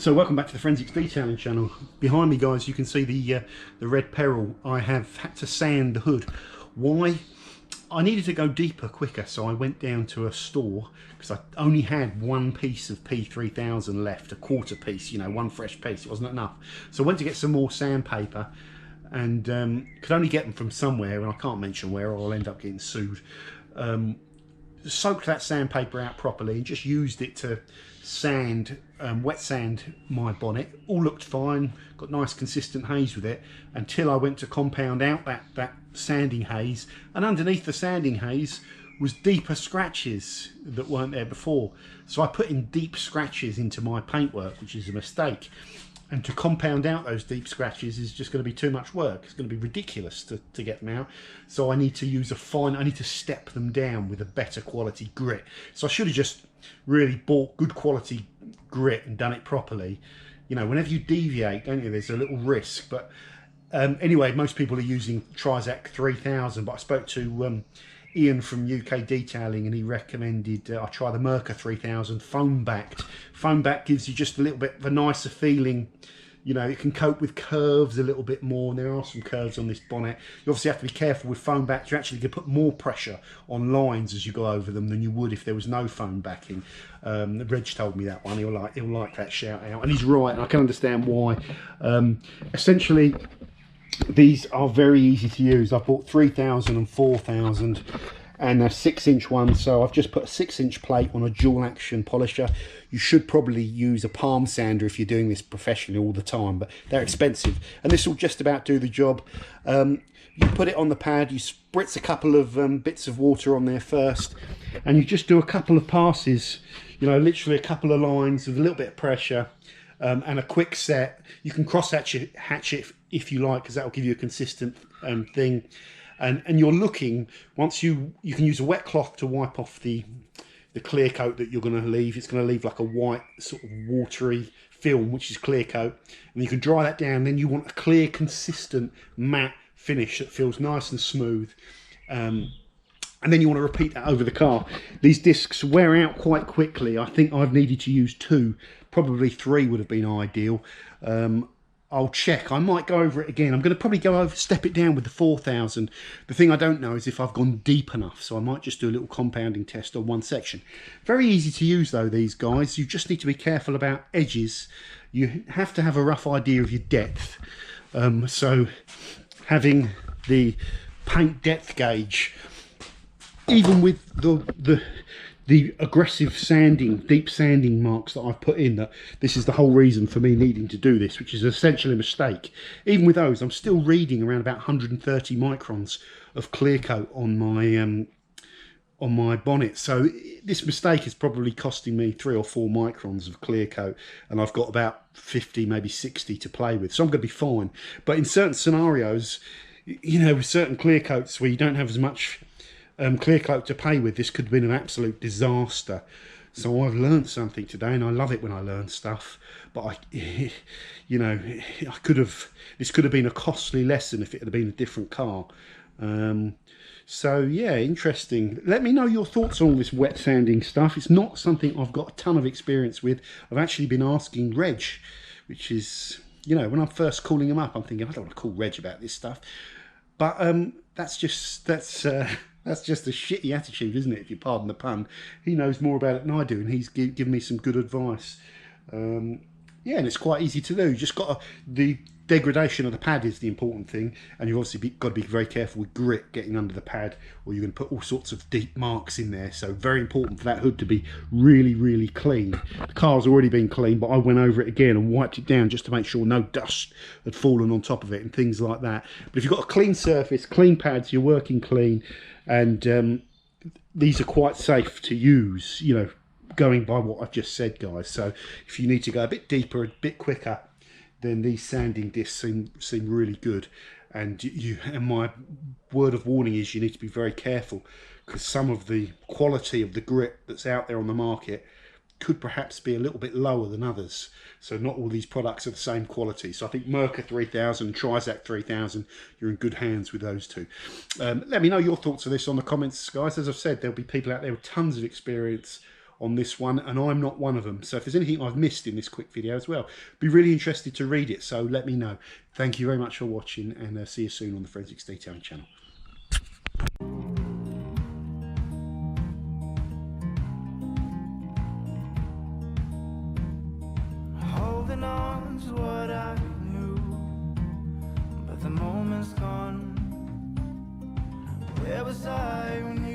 So welcome back to the Forensics Detailing channel. Behind me, guys, you can see the red peril. I have had to sand the hood. Why? I needed to go deeper quicker, so I went down to a store because I only had one piece of P3000 left, a quarter piece, you know, one fresh piece. It wasn't enough, so I went to get some more sandpaper and could only get them from somewhere, and I can't mention where or I'll end up getting sued. Soaked that sandpaper out properly and just used it to sand, wet sand my bonnet. All looked fine, got nice consistent haze with it, until I went to compound out that sanding haze, and underneath the sanding haze was deeper scratches that weren't there before. So I put in deep scratches into my paintwork, which is a mistake. And to compound out those deep scratches is just going to be too much work. It's going to be ridiculous to get them out. So I need to use I need to step them down with a better quality grit. So I should have just really bought good quality grit and done it properly. You know, whenever you deviate, don't you, there's a little risk. But anyway, most people are using Trizac 3000, but I spoke to Ian from UK Detailing, and he recommended I try the Mirka 3000 foam backed. Foam back gives you just a little bit of a nicer feeling. You know, it can cope with curves a little bit more, and there are some curves on this bonnet. You obviously have to be careful with foam backs. You actually can put more pressure on lines as you go over them than you would if there was no foam backing. Reg told me that one. He'll like that shout out, and he's right, and I can understand why. Essentially, these are very easy to use. I bought 3000 and 4000 and they're 6-inch ones, so I've just put a 6-inch plate on a dual action polisher. You should probably use a palm sander if you're doing this professionally all the time, but they're expensive, and this will just about do the job. You put it on the pad, you spritz a couple of bits of water on there first, and you just do a couple of passes, you know, literally a couple of lines with a little bit of pressure. And a quick set. You can cross hatch it if you like, because that will give you a consistent thing. And you're looking, once you can use a wet cloth to wipe off the clear coat that you're going to leave. It's going to leave like a white sort of watery film, which is clear coat, and you can dry that down. Then you want a clear, consistent matte finish that feels nice and smooth. And then you want to repeat that over the car. These discs wear out quite quickly. I think I've needed to use 2, probably 3 would have been ideal. I'll check. I might go over it again. I'm going to probably step it down with the 4000. The thing I don't know is if I've gone deep enough, so I might just do a little compounding test on one section. Very easy to use though, these guys. You just need to be careful about edges. You have to have a rough idea of your depth. So having the paint depth gauge, even with the aggressive sanding, deep sanding marks that I've put in, that this is the whole reason for me needing to do this, which is essentially a mistake. Even with those, I'm still reading around about 130 microns of clear coat on my bonnet. So this mistake is probably costing me 3 or 4 microns of clear coat, and I've got about 50, maybe 60 to play with. So I'm going to be fine. But in certain scenarios, you know, with certain clear coats where you don't have as much clear coat to play with, this could have been an absolute disaster. So I've learned something today, and I love it when I learn stuff. But you know, this could have been a costly lesson if it had been a different car. So yeah, interesting. Let me know your thoughts on all this wet sanding stuff. It's not something I've got a ton of experience with. I've actually been asking Reg, which is, you know, when I'm first calling him up, I'm thinking I don't want to call Reg about this stuff. But that's just a shitty attitude, isn't it, if you pardon the pun. He knows more about it than I do, and he's given me some good advice. Yeah, and it's quite easy to do. You just got the degradation of the pad is the important thing, and you've obviously got to be very careful with grit getting under the pad, or you're going to put all sorts of deep marks in there. So very important for that hood to be really, really clean. The car's already been clean, but I went over it again and wiped it down just to make sure no dust had fallen on top of it and things like that. But if you've got a clean surface, clean pads, you're working clean, and these are quite safe to use, you know, going by what I've just said, guys. So if you need to go a bit deeper, a bit quicker, then these sanding discs seem really good. And my word of warning is you need to be very careful, because some of the quality of the grit that's out there on the market could perhaps be a little bit lower than others. So not all these products are the same quality. So I think Mirka 3000 and Trizac 3000, you're in good hands with those two. Let me know your thoughts on this on the comments, guys. As I've said, there'll be people out there with tons of experience on this one, and I'm not one of them. So if there's anything I've missed in this quick video as well, be really interested to read it, so let me know. Thank you very much for watching, and see you soon on the Forensics Detailing channel. Holding on to what I knew, but the moment's gone. Where was I when you